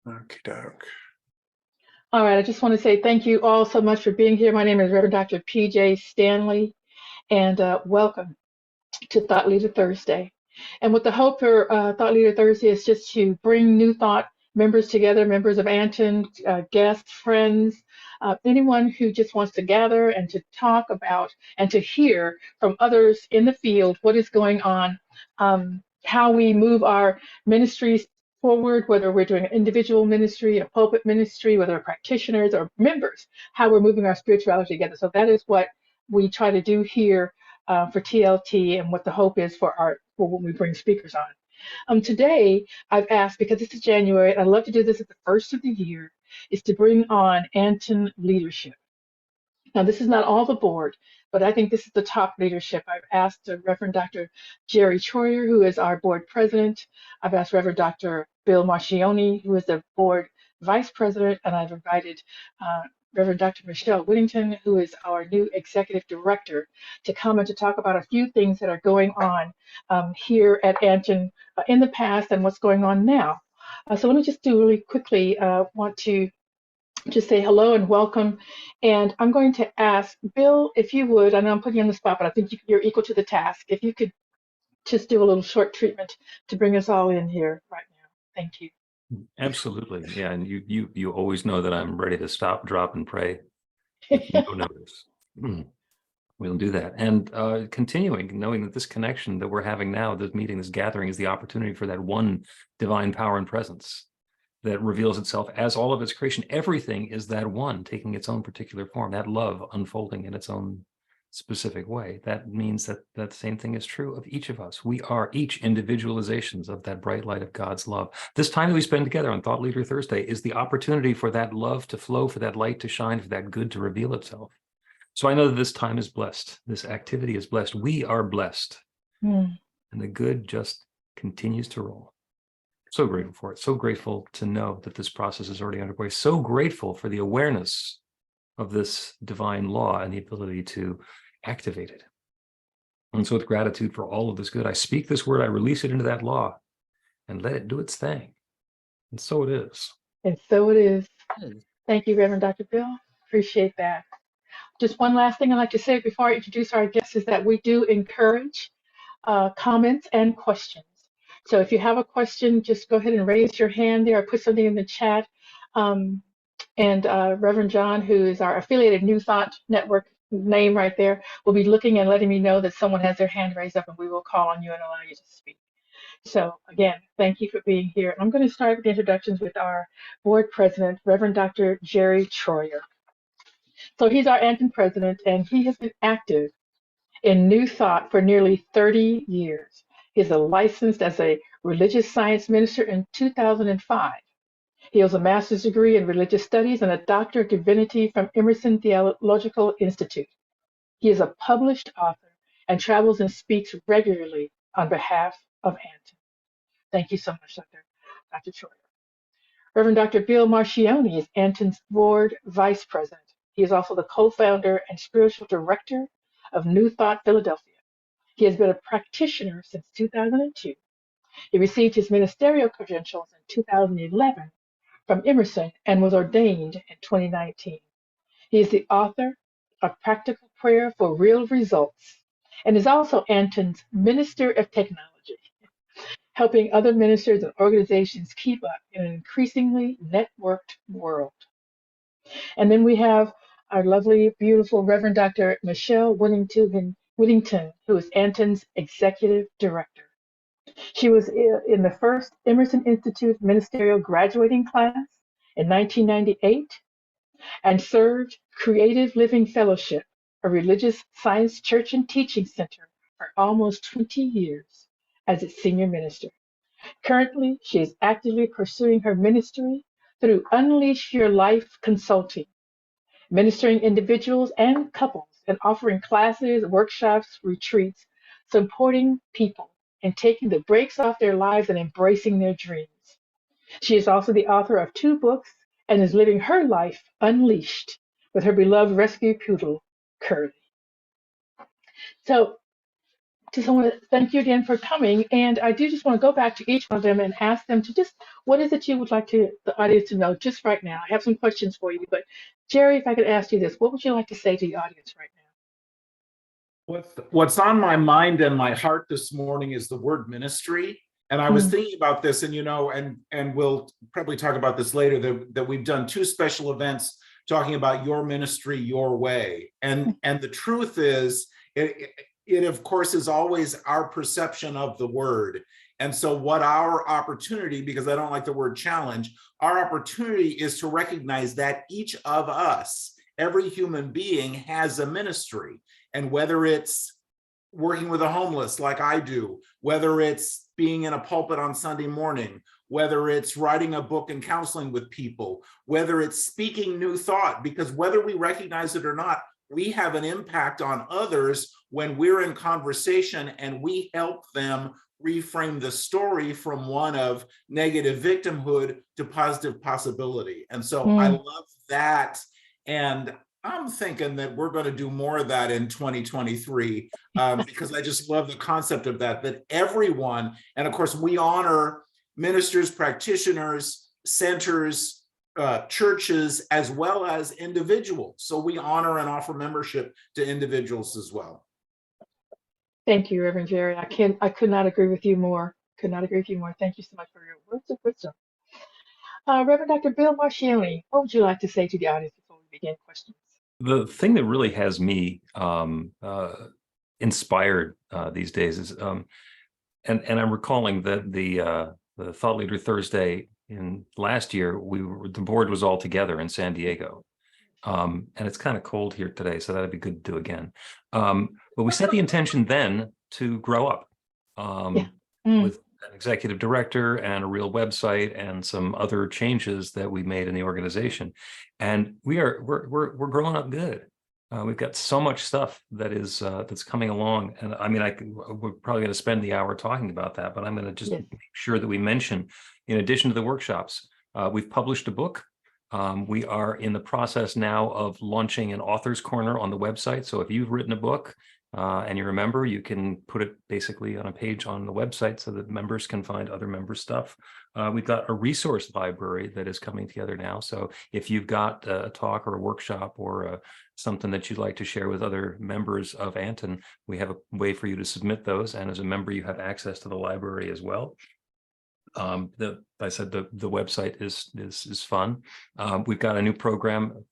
Okie doke. All right, I just want to say thank you all so much for being here. My name is Reverend Dr. PJ Stanley, and welcome to Thought Leader Thursday. And what the hope for Thought Leader Thursday is just to bring New Thought members together, members of Anton, guests, friends, anyone who just wants to gather and to talk about and to hear from others in the field what is going on, how we move our ministries forward, whether we're doing an individual ministry, a pulpit ministry, whether we're practitioners or members, how we're moving our spirituality together. So that is what we try to do here for TLT and what the hope is for when we bring speakers on. Today, I've asked, because this is January, and I love to do this at the first of the year, is to bring on Anton leadership. Now, this is not all the board, but I think this is the top leadership. I've asked Reverend Dr. Jerry Troyer, who is our board president. I've asked Reverend Dr. Bill Marcioni, who is the board vice president, and I've invited uh, Reverend Dr. Michelle Whittington, who is our new executive director, to come and to talk about a few things that are going on here at Anton in the past and what's going on now. So let me just do really quickly, want to just say hello and welcome. And I'm going to ask Bill, if you would, I know I'm putting you on the spot, but I think you're equal to the task. If you could just do a little short treatment to bring us all in here right now. Thank you. Absolutely. Yeah. And you always know that I'm ready to stop, drop, and pray with no notice. We'll do that. And continuing, knowing that this connection that we're having now, this meeting, this gathering, is the opportunity for that one divine power and presence that reveals itself as all of its creation. Everything is that one taking its own particular form, that love unfolding in its own specific way. That means that that same thing is true of each of us. We are each individualizations of that bright light of God's love. This time that we spend together on Thought Leader Thursday is the opportunity for that love to flow, for that light to shine, for that good to reveal itself. So I know that this time is blessed. This activity is blessed. We are blessed. And the good just continues to roll. So grateful for it. So grateful to know that this process is already underway. So grateful for the awareness of this divine law and the ability to activate it. And so with gratitude for all of this good, I speak this word, I release it into that law and let it do its thing. And so it is. And so it is. Thank you, Reverend Dr. Bill. Appreciate that. Just one last thing I'd like to say before I introduce our guests is that we do encourage comments and questions. So if you have a question, just go ahead and raise your hand there or put something in the chat. And Reverend John, who is our affiliated New Thought Network name right there, will be looking and letting me know that someone has their hand raised up, and we will call on you and allow you to speak. So again, thank you for being here. I'm going to start with the introductions with our board president, Reverend Dr. Jerry Troyer. So he's our Anton president, and he has been active in New Thought for nearly 30 years. He is licensed as a religious science minister in 2005. He has a master's degree in religious studies and a doctor of divinity from Emerson Theological Institute. He is a published author and travels and speaks regularly on behalf of Anton. Thank you so much, Dr. Troyer. Reverend Dr. Bill Marcioni is Anton's board vice president. He is also the co-founder and spiritual director of New Thought Philadelphia. He has been a practitioner since 2002. He received his ministerial credentials in 2011 from Emerson and was ordained in 2019. He is the author of Practical Prayer for Real Results and is also Anton's Minister of Technology, helping other ministers and organizations keep up in an increasingly networked world. And then we have our lovely, beautiful Reverend Dr. Michelle Whittington, who is Anton's Executive Director. She was in the first Emerson Institute ministerial graduating class in 1998 and served Creative Living Fellowship, a religious science church and teaching center, for almost 20 years as its senior minister. Currently, she is actively pursuing her ministry through Unleash Your Life Consulting, ministering individuals and couples and offering classes, workshops, retreats, supporting people and taking the brakes off their lives and embracing their dreams. She is also the author of 2 books and is living her life unleashed with her beloved rescue poodle, Curly. So just want to thank you again for coming. And I do just want to go back to each one of them and ask them to just, what is it you would like the audience to know just right now? I have some questions for you, but Jerry, if I could ask you this, what would you like to say to the audience right What's on my mind and my heart this morning is the word ministry. And I now? was thinking about this, and and we'll probably talk about this later, that we've done 2 special events talking about your ministry, your way. And the truth is, it of course is always our perception of the word. And so what our opportunity, because I don't like the word challenge, our opportunity is to recognize that each of us, every human being, has a ministry. And whether it's working with the homeless like I do, whether it's being in a pulpit on Sunday morning, whether it's writing a book and counseling with people, whether it's speaking new thought, because whether we recognize it or not, we have an impact on others when we're in conversation and we help them reframe the story from one of negative victimhood to positive possibility. And so I love that. And I'm thinking that we're going to do more of that in 2023 because I just love the concept of that everyone, and of course we honor ministers, practitioners, centers, churches, as well as individuals. So we honor and offer membership to individuals as well. Thank you, Reverend Jerry. I could not agree with you more. Could not agree with you more. Thank you so much for your words of wisdom. Reverend Dr. Bill Marscielli, what would you like to say to the audience before we begin questions? The thing that really has me inspired these days is, and I'm recalling that the Thought Leader Thursday in last year, the board was all together in San Diego. And it's kind of cold here today, so that'd be good to do again. But we set the intention then to grow up with an executive director and a real website and some other changes that we made in the organization. And we're growing up good. We've got so much stuff that is that's coming along, and I mean, we're probably going to spend the hour talking about that, but I'm going to just make sure that we mention, in addition to the workshops, we've published a book. We are in the process now of launching an author's corner on the website. So if you've written a book and you're a member, you can put it basically on a page on the website so that members can find other members' stuff. We've got a resource library that is coming together now. So if you've got a talk or a workshop or something that you'd like to share with other members of Anton, we have a way for you to submit those. And as a member, you have access to the library as well. I said the website is fun. We've got a new program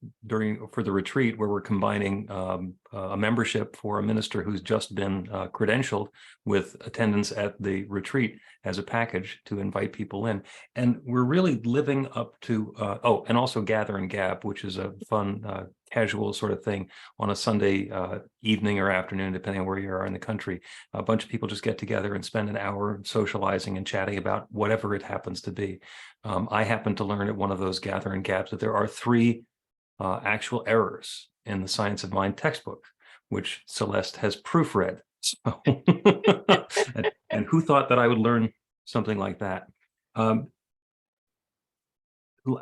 for the retreat where we're combining a membership for a minister who's just been credentialed with attendance at the retreat as a package to invite people in. And we're really living up to, and also Gather and Gab, which is a fun, casual sort of thing on a Sunday evening or afternoon, depending on where you are in the country. A bunch of people just get together and spend an hour socializing and chatting about whatever it happens to be. I happened to learn at one of those Gather and Gabs that there are 3 actual errors in the Science of Mind textbook, which Celeste has proofread. So, and who thought that I would learn something like that? A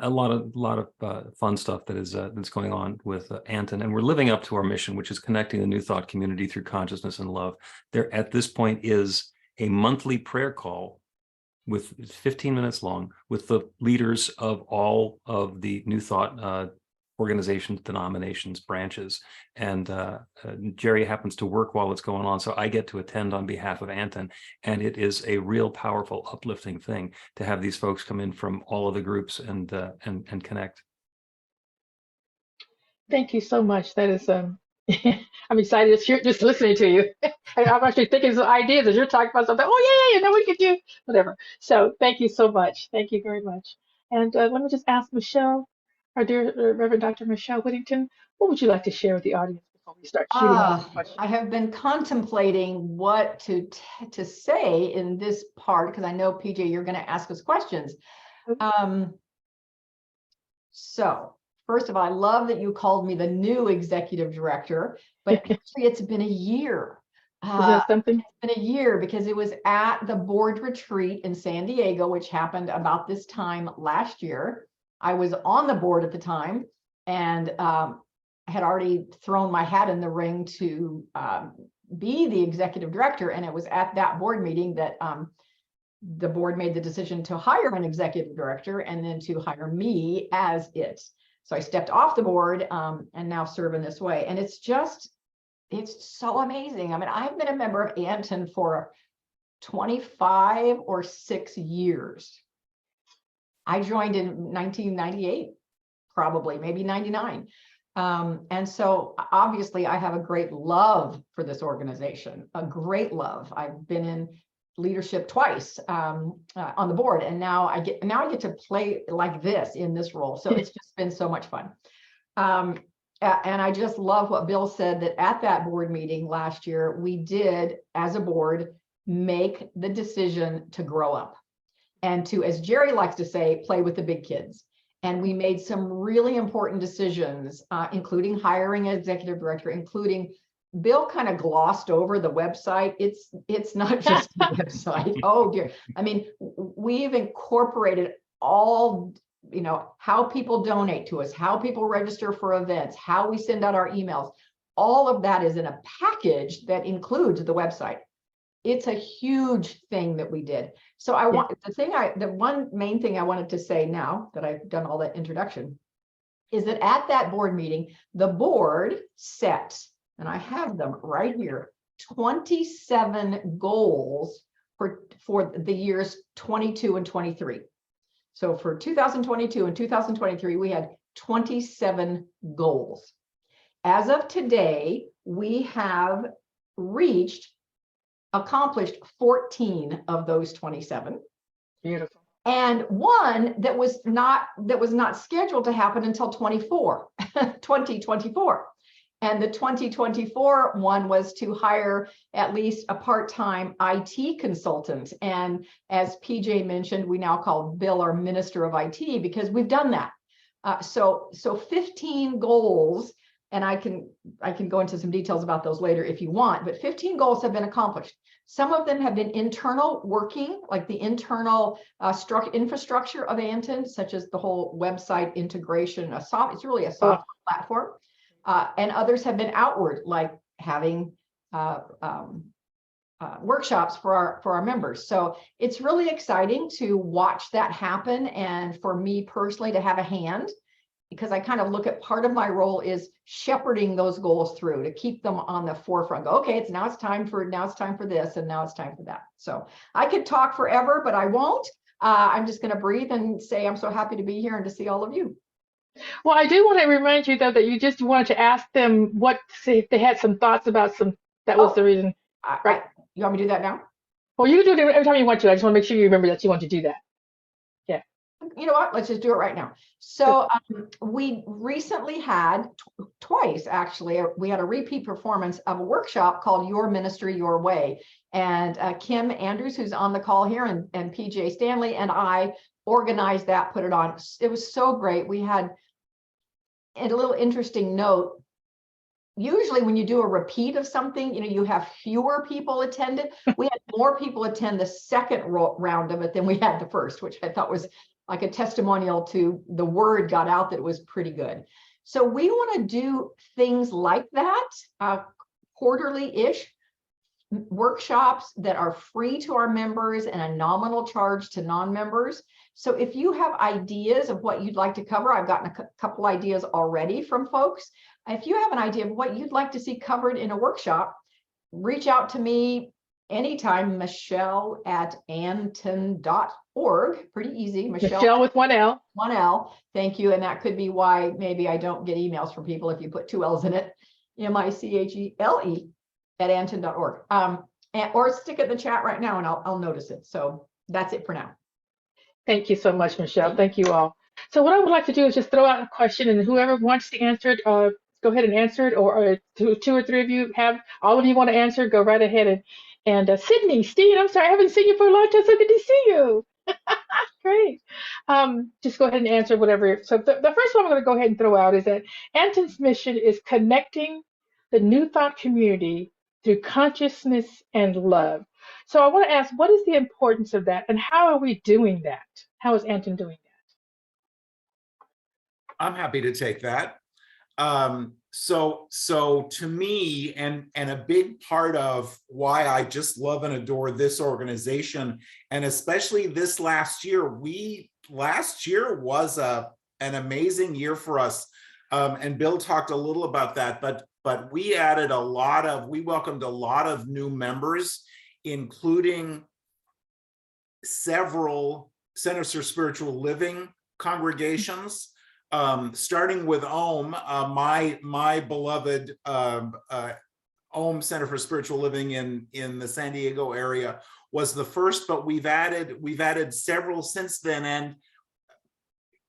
lot of fun stuff that is that's going on with Anton, and we're living up to our mission, which is connecting the New Thought community through consciousness and love. There, at this point, is a monthly prayer call with 15 minutes long with the leaders of all of the New Thought organizations, denominations, branches. And Jerry happens to work while it's going on, so I get to attend on behalf of Anton. And it is a real powerful, uplifting thing to have these folks come in from all of the groups and connect. Thank you so much. That is, I'm excited just listening to you. I'm actually thinking some ideas as you're talking about something. Oh yeah, you know, we could do whatever. So thank you so much. Thank you very much. And let me just ask Michelle, our dear Reverend Dr. Michelle Whittington, what would you like to share with the audience before we start shooting off the questions? I have been contemplating what to say in this part, because I know, PJ, you're going to ask us questions. So first of all, I love that you called me the new executive director, but actually it's been a year. Is that something? It's been a year because it was at the board retreat in San Diego, which happened about this time last year. I was on the board at the time, and I had already thrown my hat in the ring to be the executive director. And it was at that board meeting that the board made the decision to hire an executive director and then to hire me as it. So I stepped off the board and now serve in this way. And it's so amazing. I mean, I've been a member of Anton for 25 or 6 years. I joined in 1998, probably, maybe 99. And so obviously I have a great love for this organization, a great love. I've been in leadership twice on the board, and now I get to play like this in this role. So it's just been so much fun. And I just love what Bill said, that at that board meeting last year, we did, as a board, make the decision to grow up and to, as Jerry likes to say, play with the big kids. And we made some really important decisions, including hiring an executive director, including Bill kind of glossed over the website. It's not just the website. Oh dear. I mean, we've incorporated all, how people donate to us, how people register for events, how we send out our emails. All of that is in a package that includes the website. It's a huge thing that we did. So the one main thing I wanted to say now that I've done all that introduction is that at that board meeting, the board set, and I have them right here, 27 goals for the years 22 and 23. So for 2022 and 2023, we had 27 goals. As of today, we have accomplished 14 of those 27. Beautiful. And one that was not scheduled to happen until 2024. And the 2024 one was to hire at least a part-time IT consultant. And as PJ mentioned, we now call Bill our Minister of IT because we've done that. So 15 goals, and I can go into some details about those later if you want, but 15 goals have been accomplished. Some of them have been internal working, like the internal infrastructure of Anton, such as the whole website integration. It's really a software platform. And others have been outward, like having workshops for our members. So it's really exciting to watch that happen, and for me personally to have a hand, because I kind of look at part of my role is shepherding those goals through to keep them on the forefront. Go, okay, now it's time for this, and now it's time for that. So I could talk forever, but I won't. I'm just going to breathe and say I'm so happy to be here and to see all of you. Well, I do want to remind you, though, that you just wanted to ask them see if they had some thoughts about that was the reason. Right. You want me to do that now? Well, you can do it every time you want to. I just want to make sure you remember that you want to do that. Yeah. You know what? Let's just do it right now. So we recently had twice, actually, we had a repeat performance of a workshop called Your Ministry, Your Way. And Kim Andrews, who's on the call here, and PJ Stanley and I organized that, put it on. It was so great. We had, and a little interesting note, usually when you do a repeat of something, you have fewer people attend it. We had more people attend the second round of it than we had the first, which I thought was like a testimonial to the word got out that it was pretty good. So we want to do things like that, quarterly-ish workshops that are free to our members and a nominal charge to non-members. So if you have ideas of what you'd like to cover, I've gotten a couple ideas already from folks. If you have an idea of what you'd like to see covered in a workshop, reach out to me anytime, Michelle@anton.org. Pretty easy. Michelle with one L. One L. Thank you. And that could be why maybe I don't get emails from people if you put 2 L's in it. MICHELE@anton.org. Or stick it in the chat right now and I'll notice it. So that's it for now. Thank you so much, Michelle. Thank you all. So what I would like to do is just throw out a question, and whoever wants to answer it, go ahead and answer it, or two or three of you all of you want to answer, go right ahead. And Sydney, Steve, I'm sorry, I haven't seen you for a long time, so good to see you. Great. Just go ahead and answer whatever. So the first one I'm going to go ahead and throw out is that Anton's mission is connecting the New Thought community through consciousness and love. So I want to ask, what is the importance of that, and how are we doing that? How is Anton doing that? I'm happy to take that. so to me, and a big part of why I just love and adore this organization, and especially this last year, last year was an amazing year for us. And Bill talked a little about that, but we welcomed a lot of new members, including several Centers for Spiritual Living congregations, starting with OM, my beloved OM Center for Spiritual Living in the San Diego area was the first, but we've added several since then. And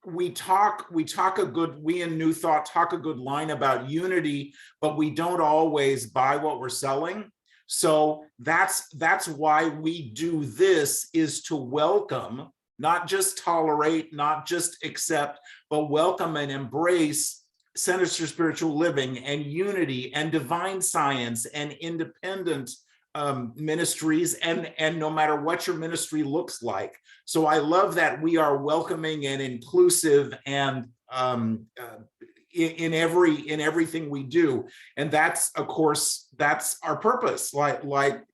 we in New Thought talk a good line about unity, but we don't always buy what we're selling. So that's why we do this, is to welcome, not just tolerate, not just accept, but welcome and embrace Centers for Spiritual Living and unity and divine science and independent ministries, and no matter what your ministry looks like. So I love that we are welcoming and inclusive, and in everything we do. And that's, of course, that's our purpose, like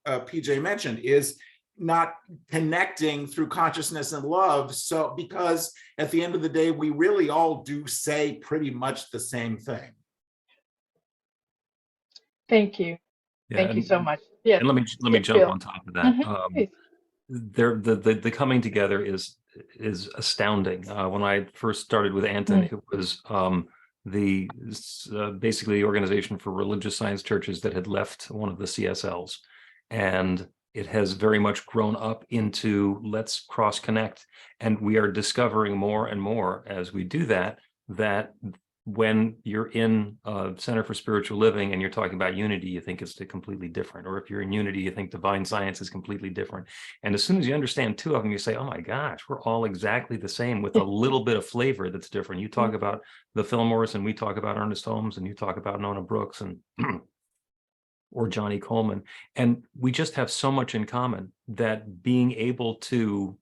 PJ mentioned, is not connecting through consciousness and love. So because at the end of the day, we really all do say pretty much the same thing. Thank you. Yeah, Thank you so much. Yes. And let me Yes, jump Bill. on top of that. Please. The coming together is astounding. When I first started with Anton, it was basically the Organization for Religious Science Churches that had left one of the CSLs, and it has very much grown up into let's cross connect, and we are discovering more and more as we do that when you're in a Center for Spiritual Living and you're talking about unity, you think it's completely different. Or if you're in unity, you think divine science is completely different. And as soon as you understand two of them, you say, oh my gosh, we're all exactly the same with a little bit of flavor that's different. You talk about the Fillmores, and we talk about Ernest Holmes, and you talk about Nona Brooks and or Johnny Coleman. And we just have so much in common that being able to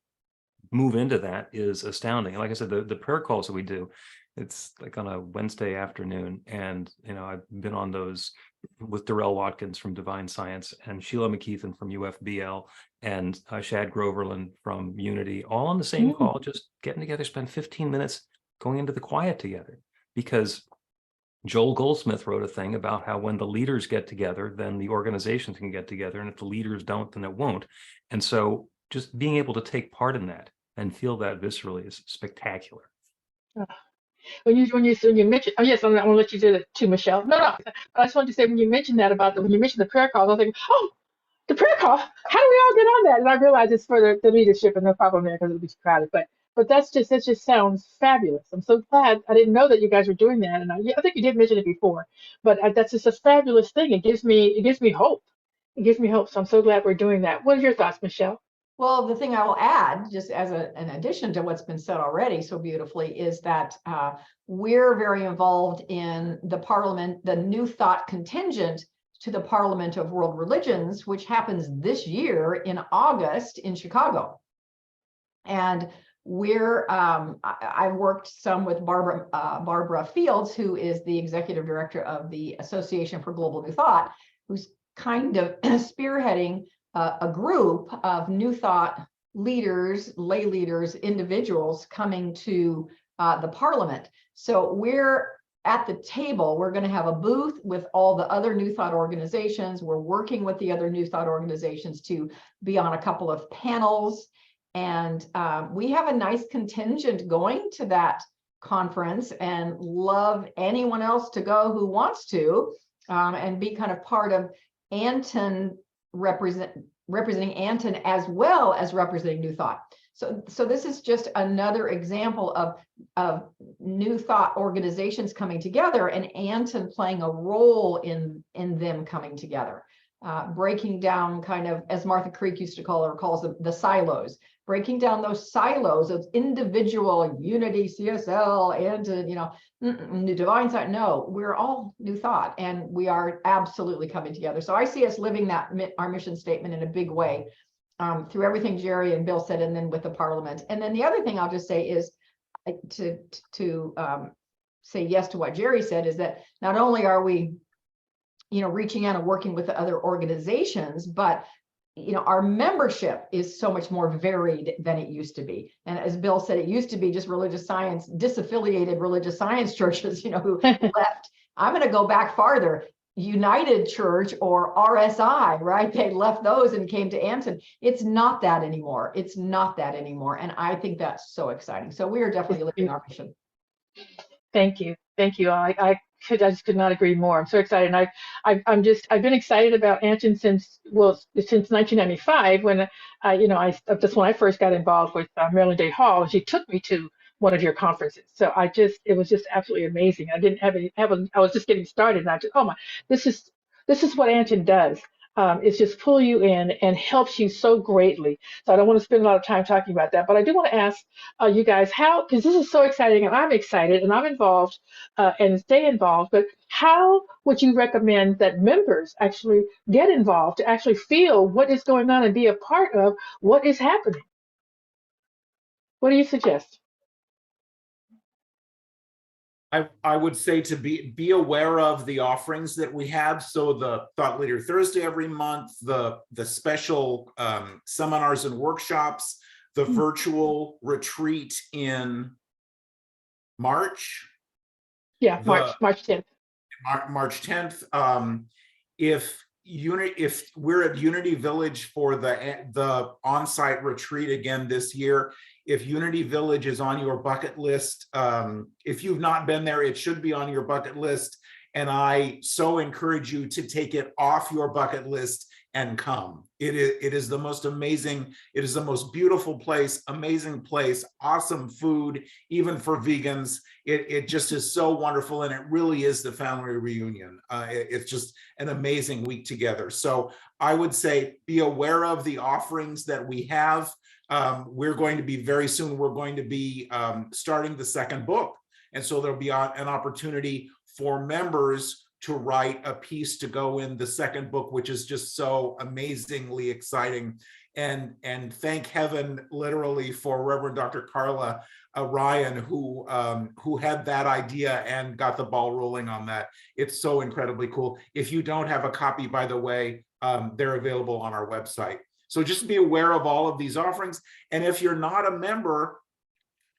move into that is astounding. Like I said, the prayer calls that we do, it's like on a Wednesday afternoon. And, I've been on those with Darrell Watkins from Divine Science and Sheila McKeithen from UFBL and Shad Groverland from Unity, all on the same call, just getting together, spend 15 minutes going into the quiet together. Because Joel Goldsmith wrote a thing about how when the leaders get together, then the organizations can get together. And if the leaders don't, then it won't. And so just being able to take part in that and feel that viscerally is spectacular. When you mentioned, oh yes, I'm gonna let you do it too, Michelle. No, I just wanted to say, when you mentioned that when you mentioned the prayer calls, I was thinking, oh, the prayer call. How do we all get on that? And I realized it's for the leadership, and no problem there because it'll be too crowded. But that just sounds fabulous. I'm so glad. I didn't know that you guys were doing that, and I think you did mention it before. But that's just a fabulous thing. It gives me hope. It gives me hope. So I'm so glad we're doing that. What are your thoughts, Michelle? Well, the thing I will add, just as an addition to what's been said already so beautifully, is that we're very involved in the Parliament, the New Thought contingent to the Parliament of World Religions, which happens this year in August in Chicago. And I worked some with Barbara Fields, who is the executive director of the Association for Global New Thought, who's kind of spearheading a group of New Thought leaders, lay leaders, individuals coming to the Parliament. So we're at the table. We're going to have a booth with all the other New Thought organizations. We're working with the other New Thought organizations to be on a couple of panels. And we have a nice contingent going to that conference, and love anyone else to go who wants to, and be kind of part of Anton representing Anton as well as representing New Thought. So this is just another example of New Thought organizations coming together, and Anton playing a role in them coming together, breaking down, kind of, as Martha Creek used to calls them, the silos, breaking down those silos of individual Unity, CSL, and New Divine Science. No, we're all New Thought, and we are absolutely coming together. So I see us living our mission statement in a big way, through everything Jerry and Bill said, and then with the Parliament. And then the other thing I'll just say is to say yes to what Jerry said, is that not only are we, reaching out and working with the other organizations, but our membership is so much more varied than it used to be. And as Bill said, it used to be just religious science, disaffiliated religious science churches, who left. I'm going to go back farther. United Church or RSI, right? They left those and came to Anson. It's not that anymore. It's not that anymore. And I think that's so exciting. So we are definitely living our mission. Thank you. Thank you. I just could not agree more. I'm so excited. And I've been excited about Anson since 1995 when, that's when I first got involved with Marilyn Day Hall, and she took me to one of your conferences. So it was just absolutely amazing. I didn't I was just getting started, and I just, oh my, this is what Anson does. It's just pull you in and helps you so greatly. So I don't want to spend a lot of time talking about that, but I do want to ask you guys how, because this is so exciting and I'm excited and I'm involved and stay involved, but how would you recommend that members actually get involved to actually feel what is going on and be a part of what is happening? What do you suggest? I would say to be aware of the offerings that we have. So the Thought Leader Thursday every month, the special seminars and workshops, the virtual retreat in March. Yeah, March 10th. March 10th. If we're at Unity Village for the on-site retreat again this year, if Unity Village is on your bucket list, if you've not been there, it should be on your bucket list. And I so encourage you to take it off your bucket list and come. It is the most amazing, it is the most beautiful place, amazing place, awesome food, even for vegans. It just is so wonderful, and it really is the family reunion. It's just an amazing week together. So I would say be aware of the offerings that we have. We're going to be very soon, we're going to be starting the second book. And so there'll be an opportunity for members to write a piece to go in the second book, which is just so amazingly exciting. And thank heaven, literally, for Reverend Dr. Carla Ryan, who had that idea and got the ball rolling on that. It's so incredibly cool. If you don't have a copy, by the way, they're available on our website. So just be aware of all of these offerings. And if you're not a member,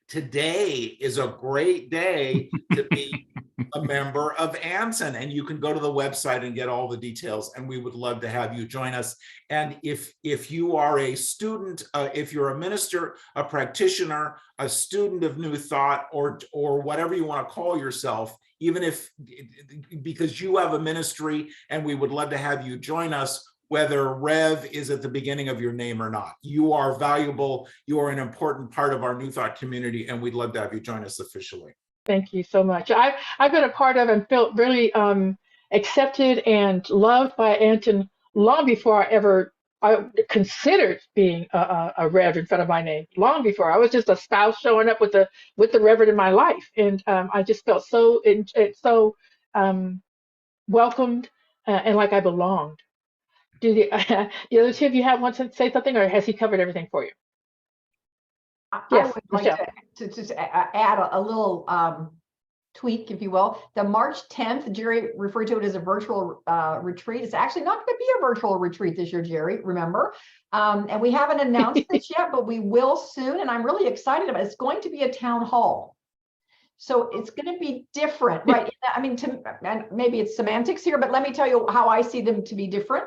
today is a great day to be a member of Anson, and you can go to the website and get all the details, and we would love to have you join us. And if you are a student, if you're a minister, a practitioner, a student of New Thought, or whatever you want to call yourself, even if, because you have a ministry and we would love to have you join us, whether Rev is at the beginning of your name or not. You are valuable, you are an important part of our New Thought community, and we'd love to have you join us officially. Thank you so much. I've been a part of and felt really accepted and loved by Anson long before I considered being a Rev in front of my name. Long before I was just a spouse showing up with the Reverend in my life, and I just felt so welcomed and like I belonged. Do the other two of you want to say something, or has he covered everything for you? Yes, I would like to just add a little tweak, if you will. The March 10th, Jerry referred to it as a virtual retreat. It's actually not going to be a virtual retreat this year, Jerry, remember? And we haven't announced this yet, but we will soon. And I'm really excited about it. It's going to be a town hall. So it's going to be different, right? I mean, and maybe it's semantics here, but let me tell you how I see them to be different.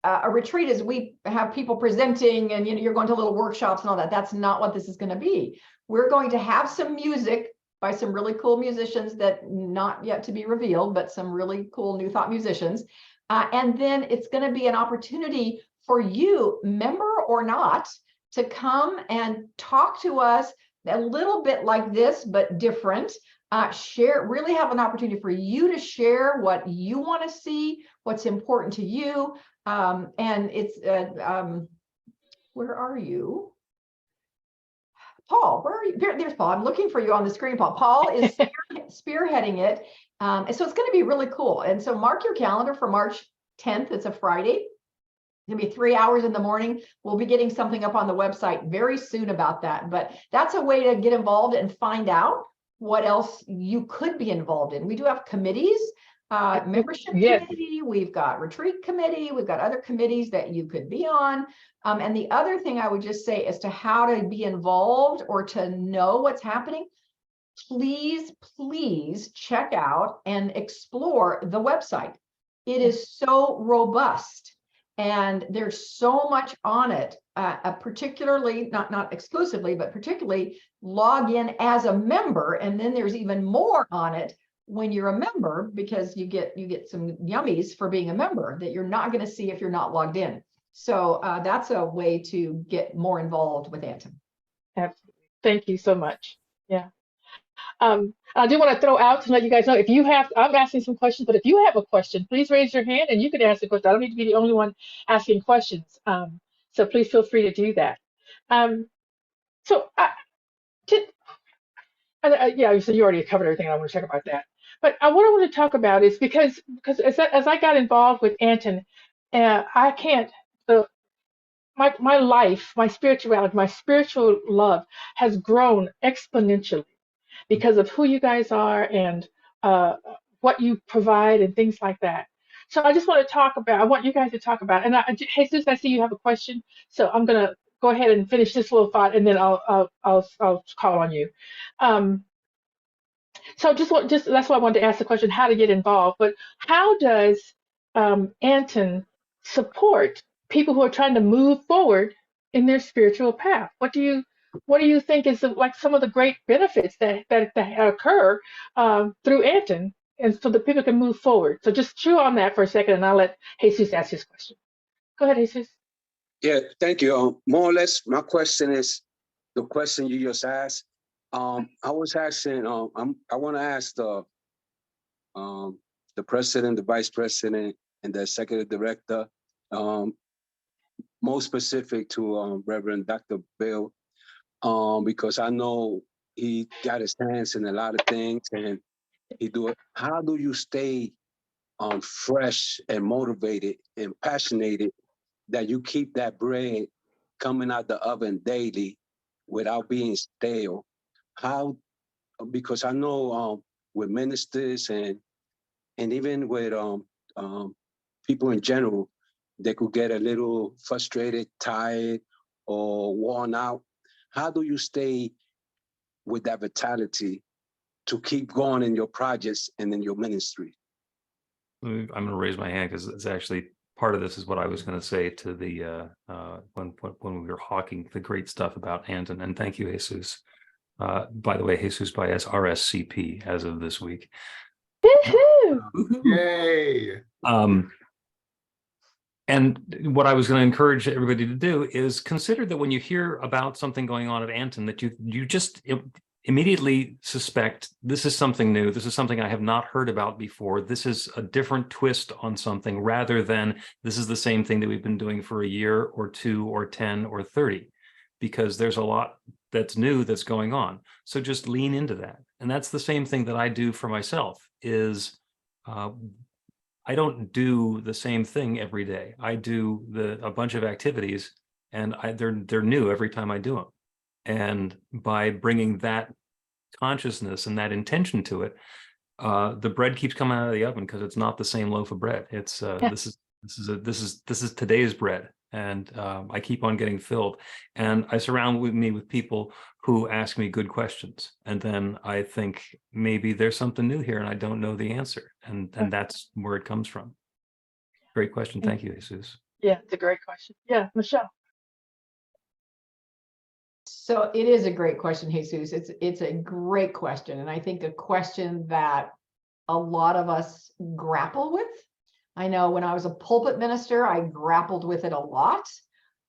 A retreat is we have people presenting and you're going to little workshops and all that. That's not what this is going to be. We're going to have some music by some really cool musicians that not yet to be revealed, but some really cool New Thought musicians. And then it's going to be an opportunity for you, member or not, to come and talk to us a little bit like this, but different. Really have an opportunity for you to share what you want to see, what's important to you. And it's, where are you? Paul, where are you? There's Paul. I'm looking for you on the screen, Paul. Paul is spearheading it. And so it's going to be really cool. And so mark your calendar for March 10th. It's a Friday. It's going to be 3 hours in the morning. We'll be getting something up on the website very soon about that. But that's a way to get involved and find out what else you could be involved in. We do have committees, membership Yes. committee, we've got retreat committee, we've got other committees that you could be on. And the other thing I would just say as to how to be involved or to know what's happening, please check out and explore the website. It is so robust and there's so much on it, particularly, not exclusively, but particularly log in as a member. And then there's even more on it when you're a member, because you get some yummies for being a member that you're not going to see if you're not logged in. So that's a way to get more involved with Anton. Absolutely. Thank you so much. Yeah. I do want to throw out to let you guys know, if you have, I'm asking some questions, but if you have a question, please raise your hand and you can ask the question. I don't need to be the only one asking questions. So please feel free to do that. So yeah, so you already covered everything. I want to talk about that. But what I want to talk about is because as I got involved with Anton, I can't, my life, my spirituality, my spiritual love has grown exponentially because of who you guys are and what you provide and things like that. So I just want to talk about, I want you guys to talk about, and Jesus, I see you have a question, so I'm gonna go ahead and finish this little thought, and then I'll call on you. So just that's why I wanted to ask the question, how to get involved. But how does Anton support people who are trying to move forward in their spiritual path? What do you think is like some of the great benefits that occur through Anton, and so that people can move forward? So just chew on that for a second, and I'll let Jesus ask his question. Go ahead, Jesus. Yeah, thank you. More or less, my question is the question you just asked. I was asking. I want to ask the president, the vice president, and the executive director, more specific to Reverend Dr. Bill, because I know he got his hands in a lot of things, and he do it. How do you stay fresh and motivated and passionate, that you keep that bread coming out the oven daily without being stale? How? Because I know with ministers and even with people in general, they could get a little frustrated, tired, or worn out. How do you stay with that vitality to keep going in your projects and in your ministry? I'm going to raise my hand because it's actually part of this is what I was going to say to the when we were hawking the great stuff about Anton. And thank you, Jesus. By the way, Jesus Baez, RSCP as of this week. Yay. And what I was going to encourage everybody to do is consider that when you hear about something going on at Anton, that you just immediately suspect this is something new. This is something I have not heard about before. This is a different twist on something, rather than this is the same thing that we've been doing for a year or 2 or 10 or 30, because there's a lot that's new that's going on. So just lean into that. And that's the same thing that I do for myself is I don't do the same thing every day. I do a bunch of activities, and they're new every time I do them. And by bringing that consciousness and that intention to it, the bread keeps coming out of the oven, because it's not the same loaf of bread. It's this is today's bread, and I keep on getting filled. And I surround me with people who ask me good questions, and then I think maybe there's something new here, and I don't know the answer, and that's where it comes from. Great question, thank you, Jesus. Yeah, it's a great question. Yeah, Michelle. So it is a great question, Jesus. It's a great question. And I think a question that a lot of us grapple with. I know when I was a pulpit minister, I grappled with it a lot.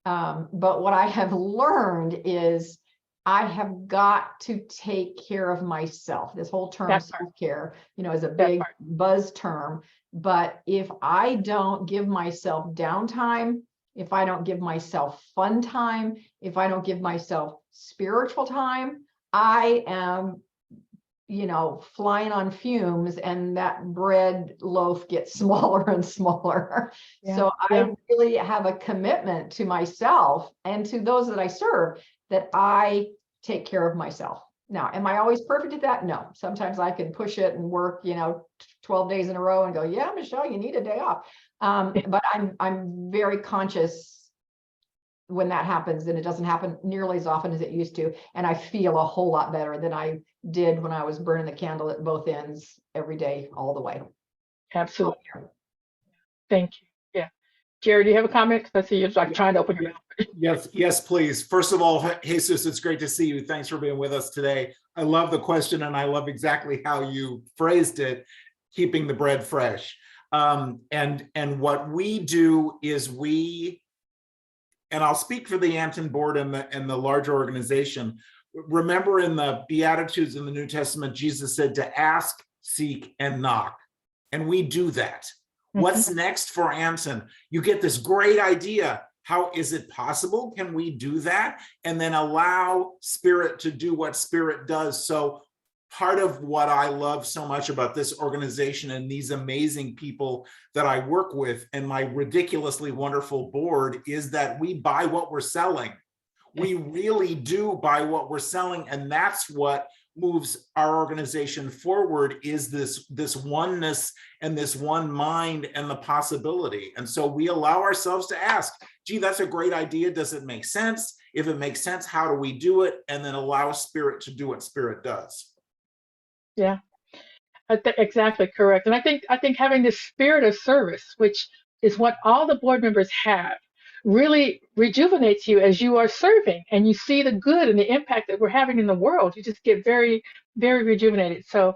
But what I have learned is I have got to take care of myself. This whole term self-care, is a big buzz term. But if I don't give myself downtime, if I don't give myself fun time, if I don't give myself spiritual time, I am, flying on fumes, and that bread loaf gets smaller and smaller. Yeah, so I really have a commitment to myself and to those that I serve, that I take care of myself. Now, am I always perfect at that? No. Sometimes I can push it and work, 12 days in a row and go, yeah, Michelle, you need a day off. But I'm very conscious when that happens, and it doesn't happen nearly as often as it used to. And I feel a whole lot better than I did when I was burning the candle at both ends every day, all the way. Absolutely. Thank you. Yeah. Jerry, do you have a comment? Because I see you're like trying to open your mouth. Yes, please. First of all, Jesus, it's great to see you. Thanks for being with us today. I love the question, and I love exactly how you phrased it, keeping the bread fresh. And what we do is and I'll speak for the Anton board and the larger organization. Remember, in the Beatitudes in the New Testament, Jesus said to ask, seek, and knock. And we do that. What's next for Anton? You get this great idea. How is it possible? Can we do that? And then allow Spirit to do what Spirit does. So part of what I love so much about this organization and these amazing people that I work with and my ridiculously wonderful board is that we buy what we're selling. We really do buy what we're selling. And that's what moves our organization forward, is this oneness and this one mind and the possibility. And so we allow ourselves to ask, gee, that's a great idea. Does it make sense? If it makes sense, how do we do it? And then allow Spirit to do what Spirit does. Yeah, exactly correct. And I think having this spirit of service, which is what all the board members have, really rejuvenates you as you are serving and you see the good and the impact that we're having in the world. You just get very, very rejuvenated. So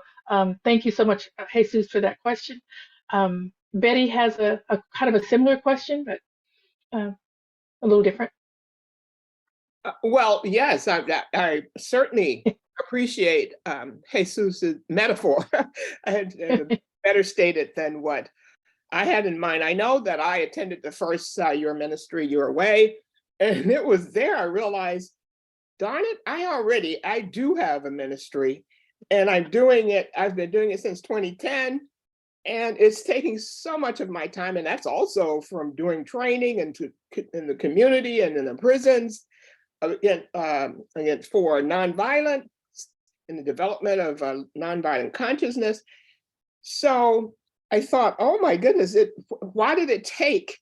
thank you so much, Jesus, for that question. Betty has a kind of a similar question, but a little different. Well, yes, I certainly appreciate Jesus's metaphor, and better stated than what I had in mind. I know that I attended the first Your Ministry, Your Way, and it was there I realized, darn it, I do have a ministry, and I'm doing it. I've been doing it since 2010, and it's taking so much of my time, and that's also from doing training and in the community and in the prisons, again for nonviolent, in the development of nonviolent consciousness. So I thought, oh my goodness, why did it take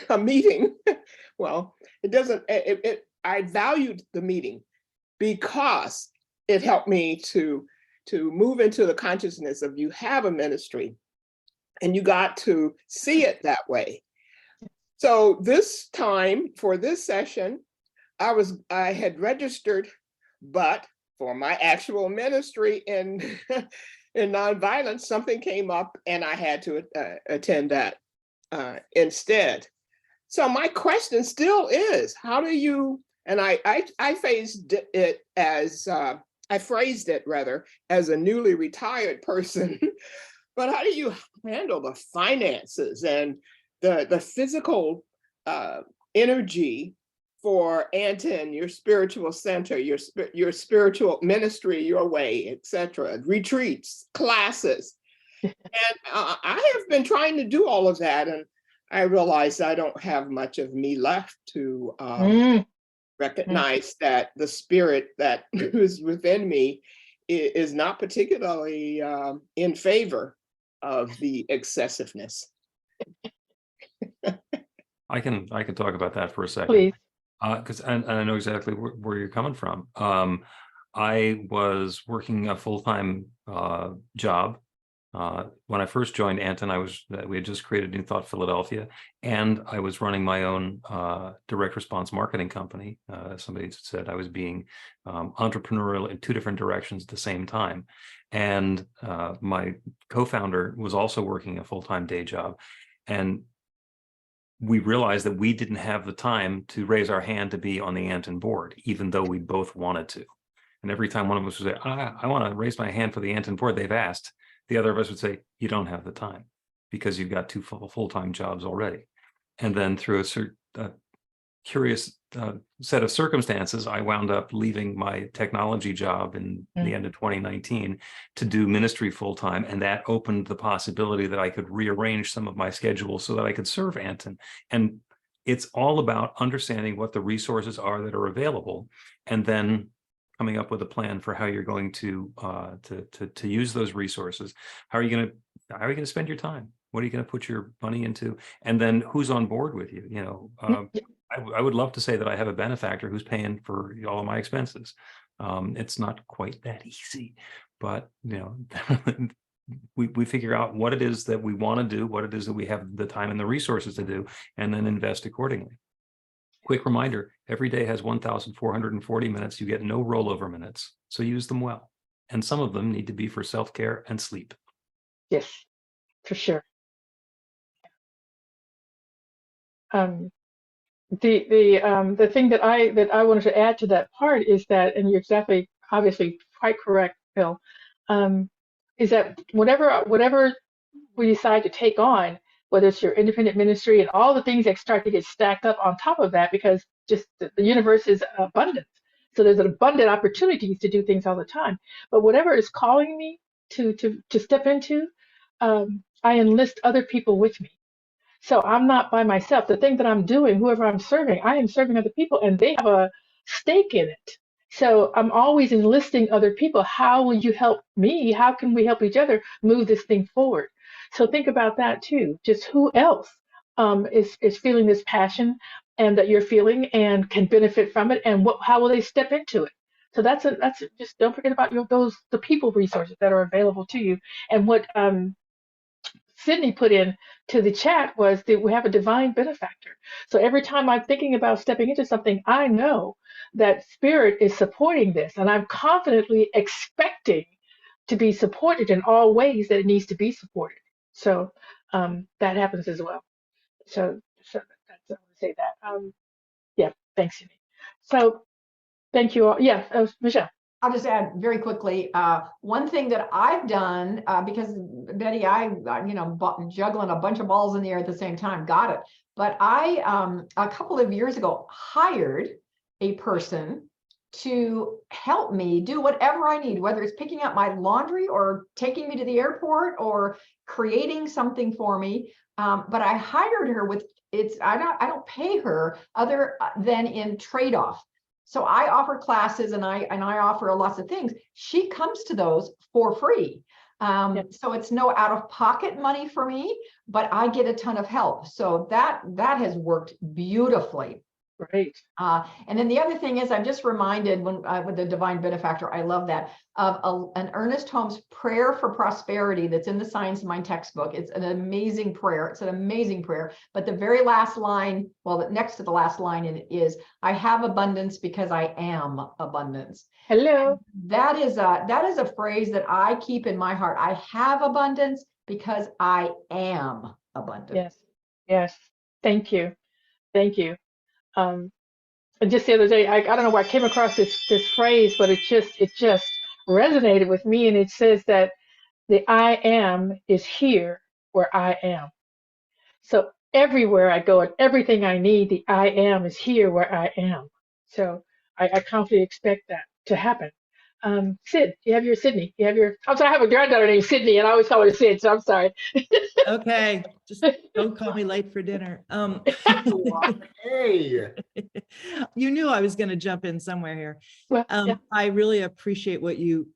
a meeting? Well, it doesn't, I valued the meeting because it helped me to move into the consciousness of you have a ministry and you got to see it that way. So this time for this session, I had registered, but for my actual ministry in nonviolence, something came up and I had to attend that instead. So my question still is, how do you, and I phrased it as a newly retired person, but how do you handle the finances and the physical energy for Anton, your spiritual center, your spiritual ministry, Your Way, etc., retreats, classes. And I have been trying to do all of that, and I realized I don't have much of me left to recognize that the spirit that is within me is not particularly in favor of the excessiveness. I can talk about that for a second. Please. Because I know exactly where you're coming from. I was working a full-time job. When I first joined Anton, we had just created New Thought Philadelphia, and I was running my own direct response marketing company. Somebody said I was being entrepreneurial in two different directions at the same time. And my co-founder was also working a full-time day job. And we realized that we didn't have the time to raise our hand to be on the Anton board, even though we both wanted to. And every time one of us would say, I want to raise my hand for the Anton board, they've asked, the other of us would say, you don't have the time because you've got two full-time jobs already. And then through a curious set of circumstances, I wound up leaving my technology job in the end of 2019 to do ministry full-time. And that opened the possibility that I could rearrange some of my schedule so that I could serve Anton. And it's all about understanding what the resources are that are available and then coming up with a plan for how you're going to use those resources. How are you going to spend your time? What are you going to put your money into? And then who's on board with you? You know, I would love to say that I have a benefactor who's paying for all of my expenses. It's not quite that easy, but you know, we figure out what it is that we want to do, what it is that we have the time and the resources to do, and then invest accordingly. Quick reminder, every day has 1,440 minutes. You get no rollover minutes, so use them well. And some of them need to be for self-care and sleep. Yes, for sure. The thing that I wanted to add to that part is that, and you're exactly, obviously quite correct, Bill, is that whatever we decide to take on, whether it's your independent ministry and all the things that start to get stacked up on top of that, because just the universe is abundant. So there's an abundant opportunities to do things all the time. But whatever is calling me to step into, I enlist other people with me. So I'm not by myself. The thing that I'm doing, whoever I'm serving, I am serving other people and they have a stake in it. So I'm always enlisting other people. How will you help me? How can we help each other move this thing forward? So think about that too. Just who else is feeling this passion and that you're feeling and can benefit from it, and how will they step into it? So that's just don't forget about the people resources that are available to you. And what Sydney put in to the chat was that we have a divine benefactor. So every time I'm thinking about stepping into something, I know that Spirit is supporting this, and I'm confidently expecting to be supported in all ways that it needs to be supported. So that happens as well. So that's I want to say that. Yeah, thanks, Sydney. So thank you all. Yeah, Michelle. I'll just add very quickly, one thing that I've done, because Betty, juggling a bunch of balls in the air at the same time, got it. But I, a couple of years ago, hired a person to help me do whatever I need, whether it's picking up my laundry or taking me to the airport or creating something for me. But I hired her I don't pay her other than in trade-off. So I offer classes and I offer lots of things. She comes to those for free. So it's no out-of-pocket money for me, but I get a ton of help. So that has worked beautifully. Great. And then the other thing is, I'm just reminded with the divine benefactor, I love that, of an Ernest Holmes prayer for prosperity that's in the Science Mind textbook. It's an amazing prayer. It's an amazing prayer. But the very last line, well, next to the last line is, I have abundance because I am abundance. Hello. That is a phrase that I keep in my heart. I have abundance because I am abundant. Yes. Yes. Thank you. Thank you. And just the other day, I don't know where I came across this phrase, but it just resonated with me. And it says that the I am is here where I am. So everywhere I go and everything I need, the I am is here where I am. So I confidently expect that to happen. Sid, Sydney, I'm sorry, I have a granddaughter named Sydney and I always call her Sid, so I'm sorry. Okay, just don't call me late for dinner. Hey. You knew I was going to jump in somewhere here. Well, yeah. I really appreciate what you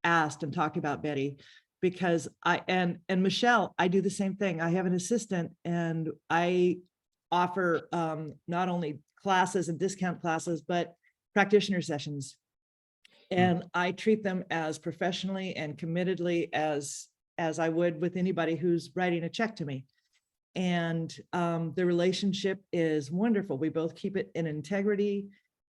asked and talked about, Betty, because and Michelle, I do the same thing. I have an assistant and I offer not only classes and discount classes, but practitioner sessions. And I treat them as professionally and committedly as I would with anybody who's writing a check to me. And the relationship is wonderful. We both keep it in integrity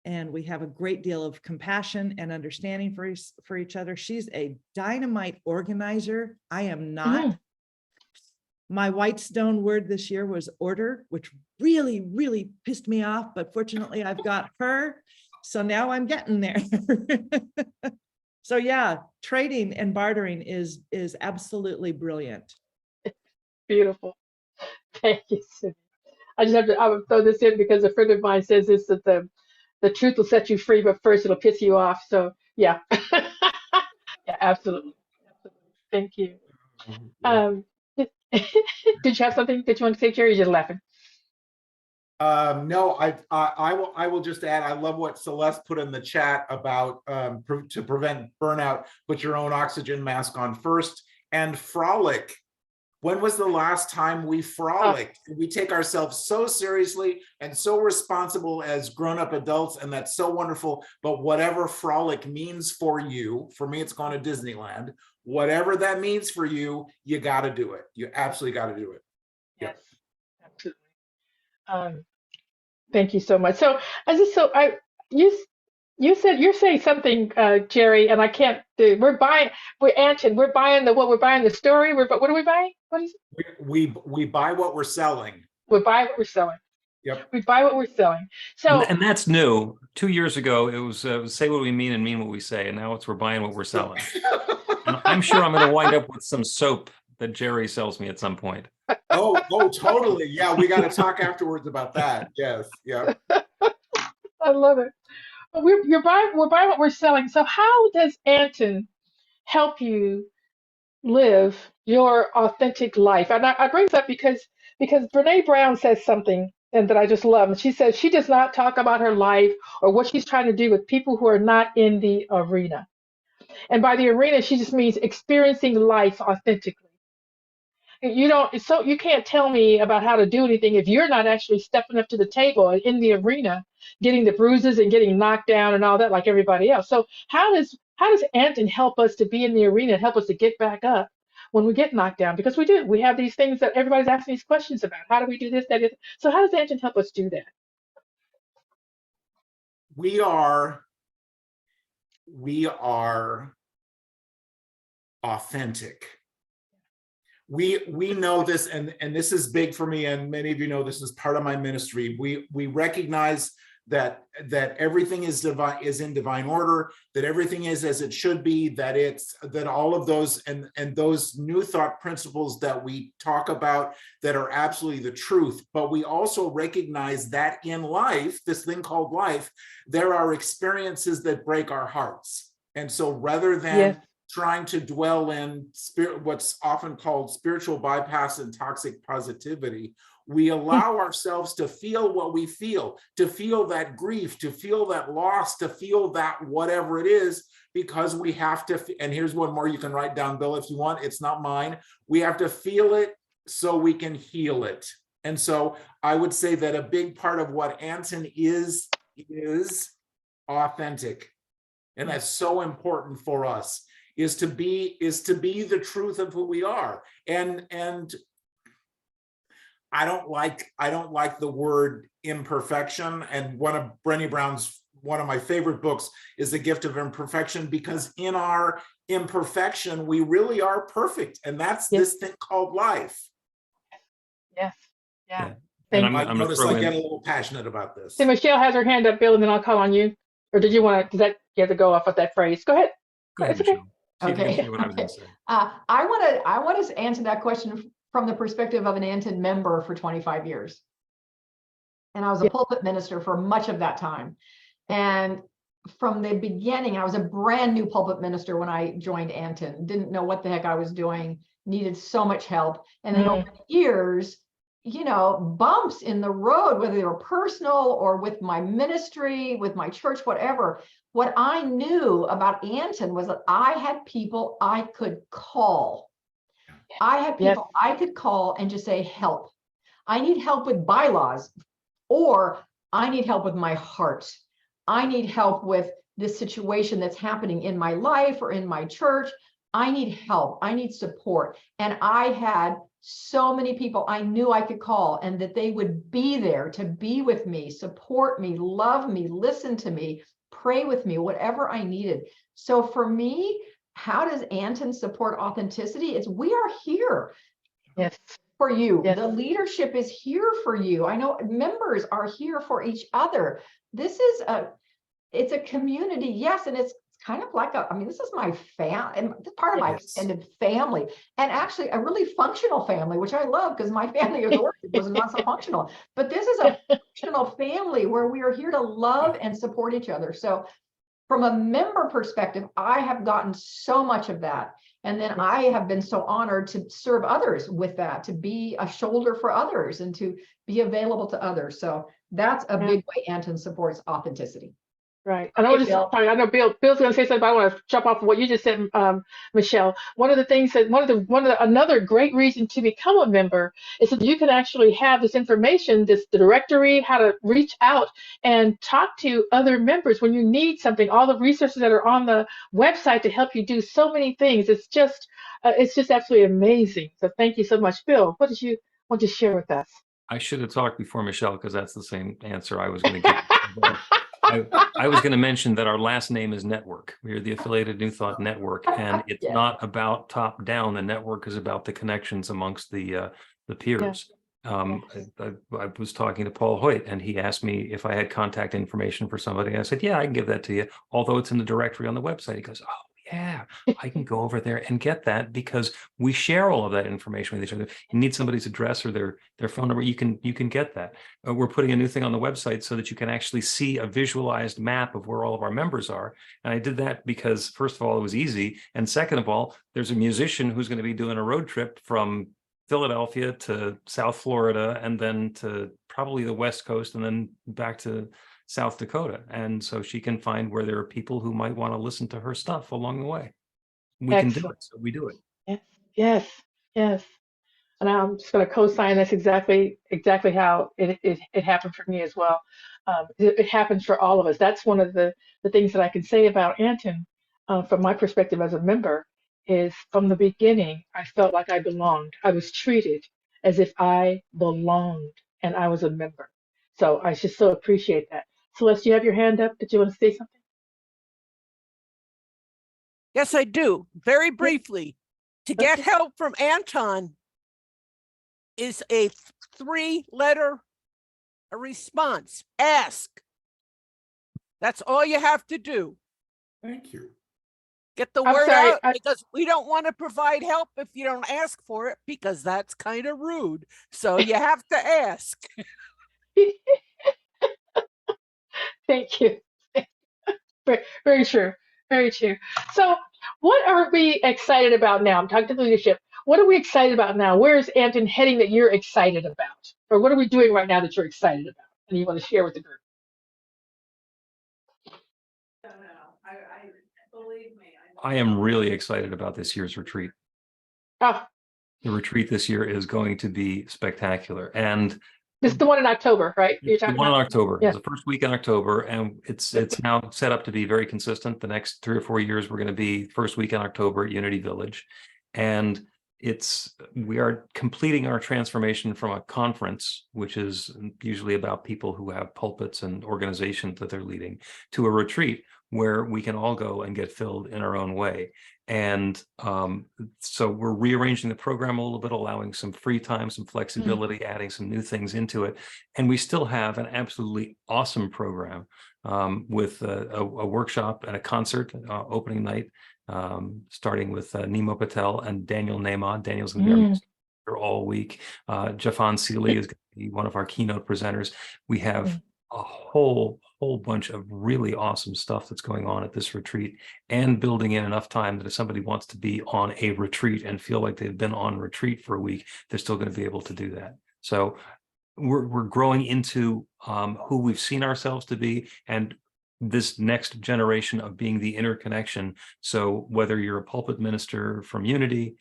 and we have a great deal of compassion and understanding for each other. She's a dynamite organizer. I am not. Mm-hmm. My Whitestone word this year was order, which really, really pissed me off, but fortunately I've got her. So now I'm getting there. So yeah, trading and bartering is absolutely brilliant. Beautiful. Thank you, Sydney. I would throw this in because a friend of mine says this, that the truth will set you free, but first it'll piss you off. So yeah. Yeah, absolutely. Thank you. Did you have something that you want to say, Jerry? You're just laughing. No, I will just add, I love what Celeste put in the chat about to prevent burnout, put your own oxygen mask on first, and frolic. When was the last time we frolicked? We take ourselves so seriously and so responsible as grown-up adults, and that's so wonderful. But whatever frolic means for you, for me, it's going to Disneyland. Whatever that means for you, you got to do it. You absolutely got to do it. Yes, absolutely. Thank you so much. So you said you're saying something, Jerry, and I can't do. We're buying the story. What are we buying? What is it? We buy what we're selling. We buy what we're selling. Yep. We buy what we're selling. So And that's new. 2 years ago, it was say what we mean and mean what we say. And now it's we're buying what we're selling. And I'm sure I'm going to wind up with some soap that Jerry sells me at some point. Oh, totally. Yeah, we got to talk afterwards about that. Yes. Yeah. I love it. But we're buying what we're selling. So how does Anton help you live your authentic life? And I bring this up because Brene Brown says something and that I just love. And she says she does not talk about her life or what she's trying to do with people who are not in the arena. And by the arena, she just means experiencing life authentically. You can't tell me about how to do anything if you're not actually stepping up to the table and in the arena, getting the bruises and getting knocked down and all that like everybody else. So how does Anton help us to be in the arena and help us to get back up when we get knocked down? Because we have these things that everybody's asking these questions about. How do we do this, that, is? So how does Anton help us do that? We are authentic. We know this, and this is big for me, and many of you know this is part of my ministry. We recognize that everything is in divine order, that everything is as it should be, that all of those and those new thought principles that we talk about that are absolutely the truth. But we also recognize that in life, this thing called life, there are experiences that break our hearts. And so rather than trying to dwell in what's often called spiritual bypass and toxic positivity, we allow ourselves to feel what we feel, to feel that grief, to feel that loss, to feel that whatever it is, because we have to, and here's one more you can write down, Bill, if you want, it's not mine. We have to feel it so we can heal it. And so I would say that a big part of what Anton is authentic. And that's so important for us, is to be the truth of who we are. And I don't like the word imperfection. And one of Brené Brown's, one of my favorite books is The Gift of Imperfection, because in our imperfection, we really are perfect. And that's this thing called life. Yes. Yeah. Yeah. And I'm I gonna notice throw I in- get a little passionate about this. So Michelle has her hand up, Bill, and then I'll call on you. Or did you want to, you have to go off with that phrase? Go ahead. Go ahead, It's okay. Michelle. See if you can Okay, see what I was gonna say. I want to answer that question from the perspective of an Anton member for 25 years. And I was a pulpit minister for much of that time. And from the beginning, I was a brand new pulpit minister when I joined Anton, didn't know what the heck I was doing, needed so much help. And then over the years, you know, bumps in the road, whether they were personal or with my ministry, with my church, whatever. What I knew about Anton was that I had people I could call. I had people I could call and just say, help. I need help with bylaws, or I need help with my heart. I need help with this situation that's happening in my life or in my church. I need help. I need support. And I had so many people I knew I could call, and that they would be there to be with me, support me, love me, listen to me, pray with me, whatever I needed. So for me, how does Anton support authenticity? It's we are here for you. The leadership is here for you. I know members are here for each other. This is it's a community, yes, and it's kind of like this is my family, part of my extended family, and actually a really functional family, which I love, because my family was not so functional. But this is a functional family where we are here to love and support each other. So from a member perspective, I have gotten so much of that. And then I have been so honored to serve others with that, to be a shoulder for others and to be available to others. So that's a big way Anton supports authenticity. Right. And I was just Bill. sorry, I know Bill's going to say something, but I want to jump off of what you just said, Michelle. One of the things that another great reason to become a member is that you can actually have this information, the directory, how to reach out and talk to other members when you need something. All the resources that are on the website to help you do so many things. It's just absolutely amazing. So thank you so much, Bill. What did you want to share with us? I should have talked before Michelle, because that's the same answer I was going to give. I was going to mention that our last name is Network. We are the Affiliated New Thought Network, and it's Yeah. not about top down. The network is about the connections amongst the peers. I was talking to Paul Hoyt, and he asked me if I had contact information for somebody. I said, yeah, I can give that to you, although it's in the directory on the website. He goes, oh, yeah, I can go over there and get that, because we share all of that information with each other. You need somebody's address or their phone number, you can get that. We're putting a new thing on the website so that you can actually see a visualized map of where all of our members are. And I did that because, first of all, it was easy. And second of all, there's a musician who's going to be doing a road trip from Philadelphia to South Florida, and then to probably the West Coast, and then back to South Dakota. And so she can find where there are people who might want to listen to her stuff along the way. We can do Excellent. it, so we do it. Yes. And I'm just going to co-sign this exactly how it happened for me as well. It happens for all of us. That's one of the things that I can say about Anton, from my perspective as a member, is from the beginning, I felt like I belonged. I was treated as if I belonged and I was a member. So I just so appreciate that. Celeste, you have your hand up. Did you want to say something? – Yes, I do. Very briefly, to get help from Anton is a 3-letter response. Ask. That's all you have to do. Thank you. Get the I'm word sorry, out, because we don't want to provide help if you don't ask for it, because that's kind of rude. So you have to ask. Thank you. Very true. Very true. So what are we excited about now? I'm talking to the leadership. What are we excited about now? Where is Anton heading that you're excited about? Or what are we doing right now that you're excited about and you want to share with the group? I am really excited about this year's retreat. Oh, The retreat this year is going to be spectacular. And this is the one in October, right? You're the talking one in about? October, Yeah. the first week in October, and it's now set up to be very consistent. The next 3 or 4 years, we're going to be first week in October at Unity Village, and we are completing our transformation from a conference, which is usually about people who have pulpits and organizations that they're leading, to a retreat where we can all go and get filled in our own way. And so we're rearranging the program a little bit, allowing some free time, some flexibility, adding some new things into it. And we still have an absolutely awesome program with a workshop and a concert opening night, starting with Nemo Patel and Daniel Nahmod. Daniel's going to be our speaker all week. Jafan Seeley is going to be one of our keynote presenters. We have a whole bunch of really awesome stuff that's going on at this retreat, and building in enough time that if somebody wants to be on a retreat and feel like they've been on retreat for a week, they're still going to be able to do that. So we're growing into who we've seen ourselves to be, and this next generation of being the interconnection. So whether you're a pulpit minister from Unity,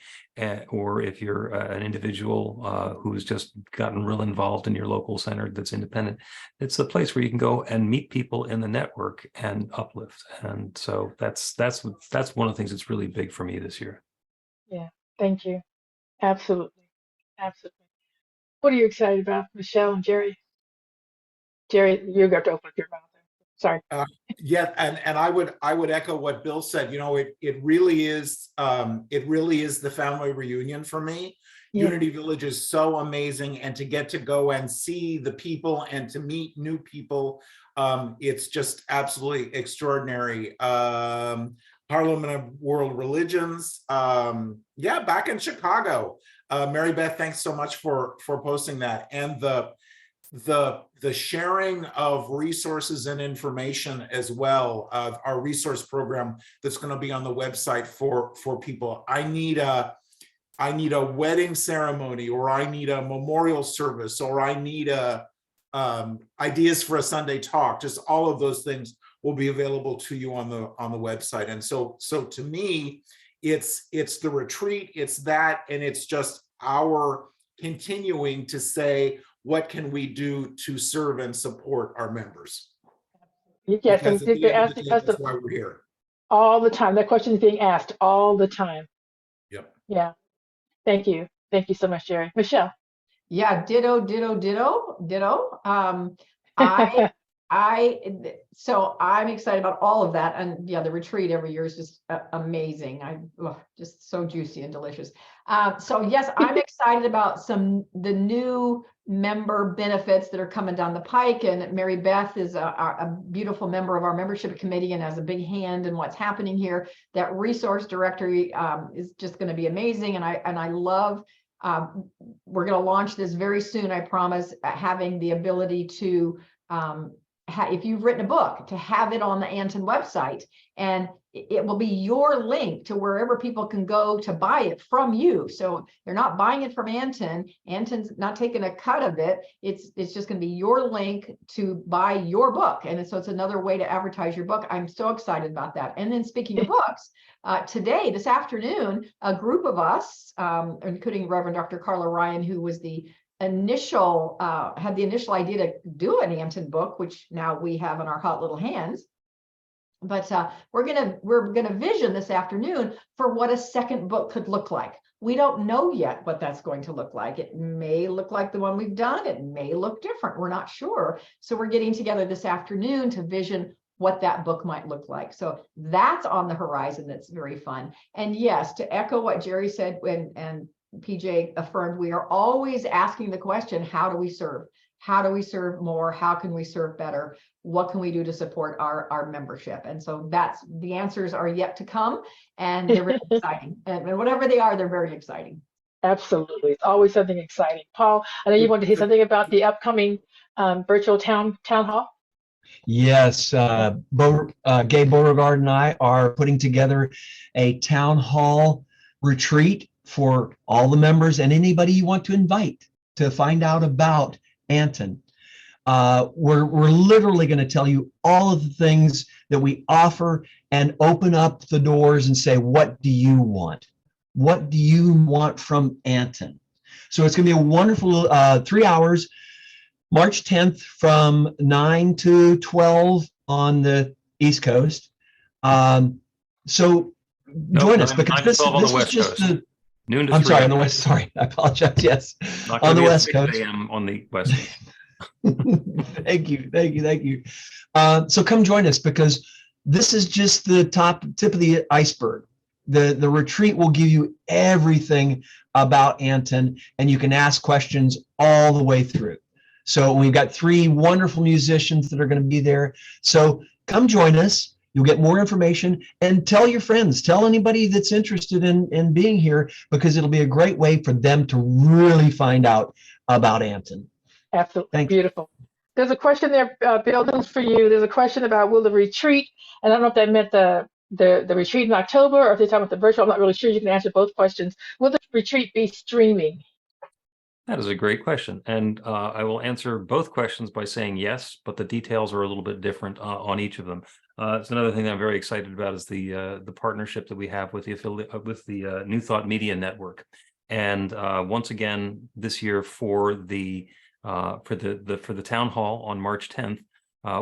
or if you're an individual who's just gotten real involved in your local center that's independent, it's a place where you can go and meet people in the network and uplift. And so that's one of the things that's really big for me this year. Yeah, thank you. Absolutely. What are you excited about, Michelle and Jerry? Jerry, you got to open up your mouth. Sorry. Yeah, and I would echo what Bill said. You know, it really is the family reunion for me. Yeah. Unity Village is so amazing, and to get to go and see the people and to meet new people, it's just absolutely extraordinary. Parliament of World Religions, back in Chicago. Mary Beth, thanks so much for posting that. And the sharing of resources and information as well, of our resource program that's going to be on the website for people. I need a wedding ceremony, or I need a memorial service, or I need ideas for a Sunday talk. Just all of those things will be available to you on the website. And so to me, it's the retreat, it's that, and it's just our continuing to say, what can we do to serve and support our members? Yes, and Because at the you're end of the asking day, us that's why we're here. all the time. That question is being asked all the time. Yep. Yeah. Thank you. Thank you so much, Jerry. Michelle. Yeah, ditto, ditto, ditto, ditto. So I'm excited about all of that. And yeah, the retreat every year is just amazing. Just so juicy and delicious. So yes, I'm excited about the new member benefits that are coming down the pike. And Mary Beth is a beautiful member of our membership committee and has a big hand in what's happening here. That resource directory is just going to be amazing. And I love, we're going to launch this very soon, I promise, having the ability to if you've written a book, to have it on the Anton website, and it will be your link to wherever people can go to buy it from you. So they're not buying it from Anton. Anton's not taking a cut of it. It's just going to be your link to buy your book. And so it's another way to advertise your book. I'm so excited about that. And then speaking of books, this afternoon, a group of us, including Reverend Dr. Carla Ryan, who was the initial had the initial idea to do an Anton book, which now we have in our hot little hands. But we're gonna vision this afternoon for what a second book could look like. We don't know yet what that's going to look like. It may look like the one we've done. It may look different. We're not sure. So we're getting together this afternoon to vision what that book might look like. So that's on the horizon. That's very fun. And yes, to echo what Jerry said and PJ affirmed, we are always asking the question, how do we serve? How do we serve more? How can we serve better? What can we do to support our membership? And so that's, the answers are yet to come, and they're very exciting. And whatever they are, they're very exciting. Absolutely. It's always something exciting. Paul, I know you wanted to say something about the upcoming virtual town hall. Yes, Gabe Beauregard and I are putting together a town hall retreat for all the members and anybody you want to invite to find out about Anton. We're literally going to tell you all of the things that we offer and open up the doors and say, what do you want? What do you want from Anton? So it's going to be a wonderful 3 hours, March 10th from 9 to 12 on the East Coast. So join us, because this is just the noon to I'm 3 sorry, on the West. Sorry, I apologize. Yes, on the West Coast. On the West Coast. Thank you. So come join us, because this is just the tip of the iceberg. The retreat will give you everything about Anton, and you can ask questions all the way through. So we've got 3 wonderful musicians that are going to be there. So come join us. You'll get more information, and tell your friends, tell anybody that's interested in being here, because it'll be a great way for them to really find out about Anton. Absolutely. Thank Beautiful. There's a question there, Bill, this is for you. There's a question about, will the retreat, and I don't know if that meant the retreat in October, or if they're talking about the virtual. I'm not really sure. You can answer both questions. Will the retreat be streaming? That is a great question. And I will answer both questions by saying yes, but the details are a little bit different on each of them. It's another thing that I'm very excited about is the partnership that we have with the New Thought Media Network. And once again, this year for the town hall on March 10th,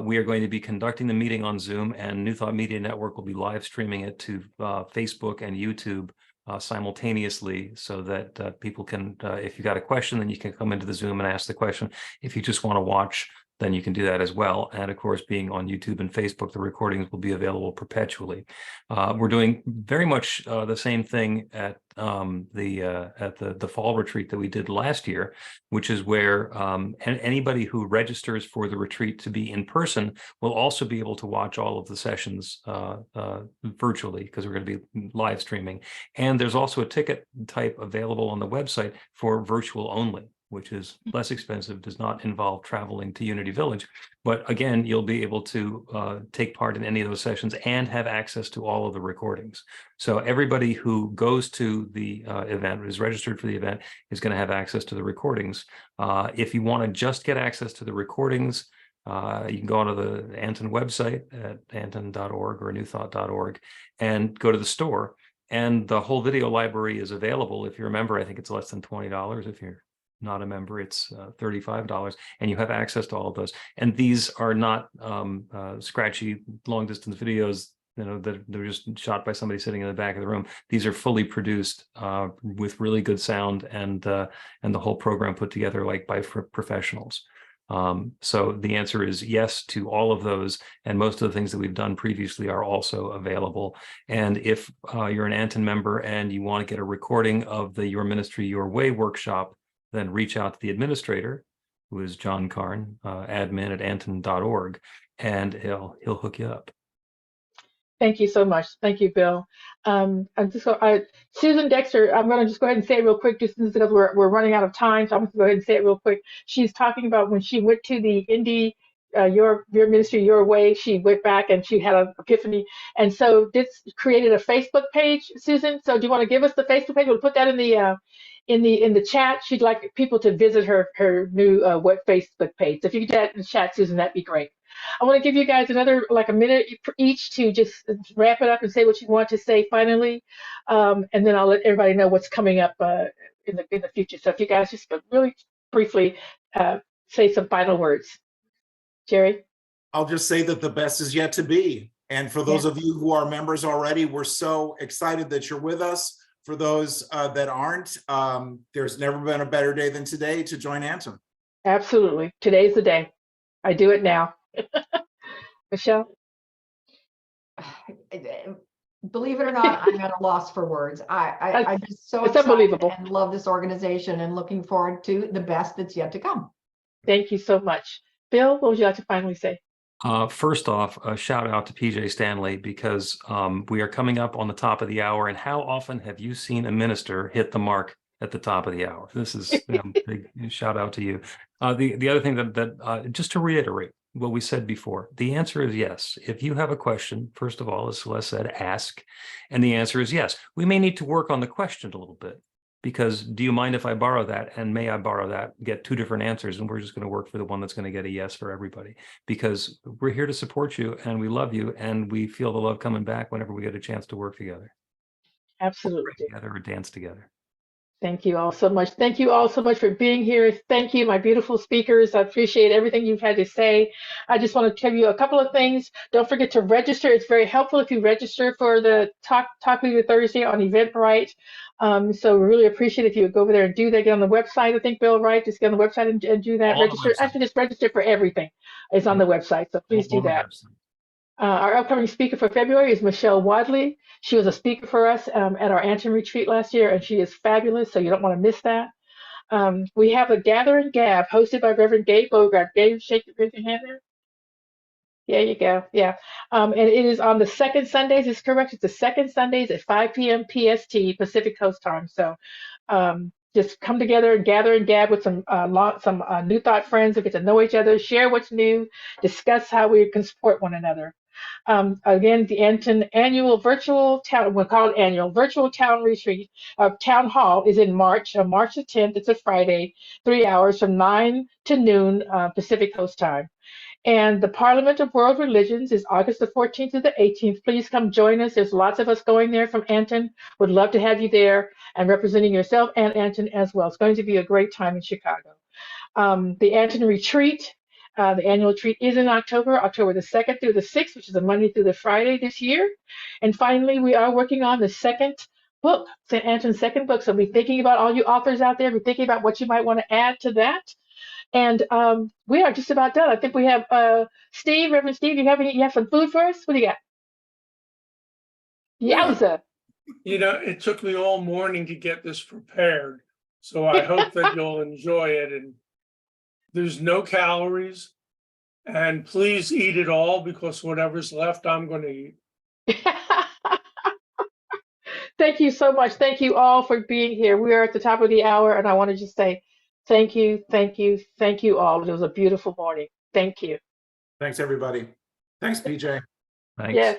we are going to be conducting the meeting on Zoom, and New Thought Media Network will be live streaming it to Facebook and YouTube simultaneously, so that people can, if you got a question, then you can come into the Zoom and ask the question. If you just want to watch, then you can do that as well. And of course, being on YouTube and Facebook, the recordings will be available perpetually. We're doing very much the same thing at the fall retreat that we did last year, which is where anybody who registers for the retreat to be in person will also be able to watch all of the sessions virtually, because we're going to be live streaming. And there's also a ticket type available on the website for virtual only. which is less expensive, does not involve traveling to Unity Village. But again, you'll be able to take part in any of those sessions and have access to all of the recordings. So everybody who goes to the event, is registered for the event, is going to have access to the recordings. If you want to just get access to the recordings, you can go onto the Anton website at anton.org or newthought.org and go to the store. And the whole video library is available. If you're a member, I think it's less than $20. If you're not a member, it's $35, and you have access to all of those. And these are not scratchy long distance videos, you know, that they're just shot by somebody sitting in the back of the room. These are fully produced with really good sound and the whole program put together like by professionals. So the answer is yes to all of those, and most of the things that we've done previously are also available. And if you're an Anton member and you want to get a recording of the Your Ministry, Your Way workshop, then reach out to the administrator, who is John Karn, admin at anton.org, and he'll hook you up. Thank you so much. Thank you, Bill. Susan Dexter, I'm going to just go ahead and say it real quick, just because we're running out of time. So I'm going to go ahead and say it real quick. She's talking about when she went to the Indy, your Ministry, Your Way. She went back and she had an epiphany, and so this created a Facebook page. Susan, so do you want to give us the Facebook page? We'll put that in the chat. She'd like people to visit her new Facebook page. So if you could do that in the chat, Susan, that'd be great. I want to give you guys another like a minute each to just wrap it up and say what you want to say finally, and then I'll let everybody know what's coming up in the future. So if you guys just really briefly say some final words. Jerry? I'll just say that the best is yet to be. And for those of you who are members already, we're so excited that you're with us. For those that aren't, there's never been a better day than today to join Anton. Absolutely. Today's the day. I do it now. Michelle? Believe it or not, I'm at a loss for words. I'm just so it's excited unbelievable. and love this organization and looking forward to the best that's yet to come. Thank you so much. Bill, what would you like to finally say? First off, a shout out to PJ Stanley, because we are coming up on the top of the hour. And how often have you seen a minister hit the mark at the top of the hour? This is a big shout out to you. The other thing that just to reiterate what we said before, the answer is yes. If you have a question, first of all, as Celeste said, ask. And the answer is yes. We may need to work on the question a little bit, because do you mind if I borrow that? And may I borrow that? Get two different answers, and we're just going to work for the one that's going to get a yes for everybody, because we're here to support you and we love you, and we feel the love coming back whenever we get a chance to work together. Absolutely. Work together or dance together. Thank you all so much. Thank you all so much for being here. Thank you, my beautiful speakers. I appreciate everything you've had to say. I just want to tell you a couple of things. Don't forget to register. It's very helpful if you register for the Talk With You Thursday on Eventbrite. So we really appreciate it if you would go over there and do that. Get on the website, I think, Bill, right? Just get on the website and do that. Register. Actually, just register for everything. It's on the website, so please do that. Our upcoming speaker for February is Michelle Wadley. She was a speaker for us at our Anton retreat last year, and she is fabulous, so you don't want to miss that. We have a Gather and Gab hosted by Reverend Gabe Bogart. Gabe, raise your hand there. There you go. Yeah. And it is on the second Sundays. It's correct. It's the second Sundays at 5 p.m. PST, Pacific Coast time. So just come together and gather and gab with some New Thought friends and get to know each other, share what's new, discuss how we can support one another. Again, the Anton annual virtual town, we'll call it annual virtual town retreat, town hall is in March, March the 10th. It's a Friday, 3 hours from 9 to noon Pacific Coast time. And the Parliament of World Religions is August the 14th to the 18th. Please come join us. There's lots of us going there from Anton. Would love to have you there and representing yourself and Anton as well. It's going to be a great time in Chicago. The Anton retreat, the annual retreat is in October the 2nd through the 6th, which is a Monday through the Friday this year. And finally, we are working on the second book, St. Anton's second book. So be thinking about all you authors out there, be thinking about what you might want to add to that. And we are just about done. I think we have Steve, Reverend Steve, you have some food for us? What do you got? Yowza. You know, it took me all morning to get this prepared. So I hope that you'll enjoy it. And there's no calories. And please eat it all, because whatever's left, I'm going to eat. Thank you so much. Thank you all for being here. We are at the top of the hour, and I want to just say Thank you, thank you, thank you all. It was a beautiful morning. Thank you. Thanks, everybody. Thanks, PJ. Thanks. Yes.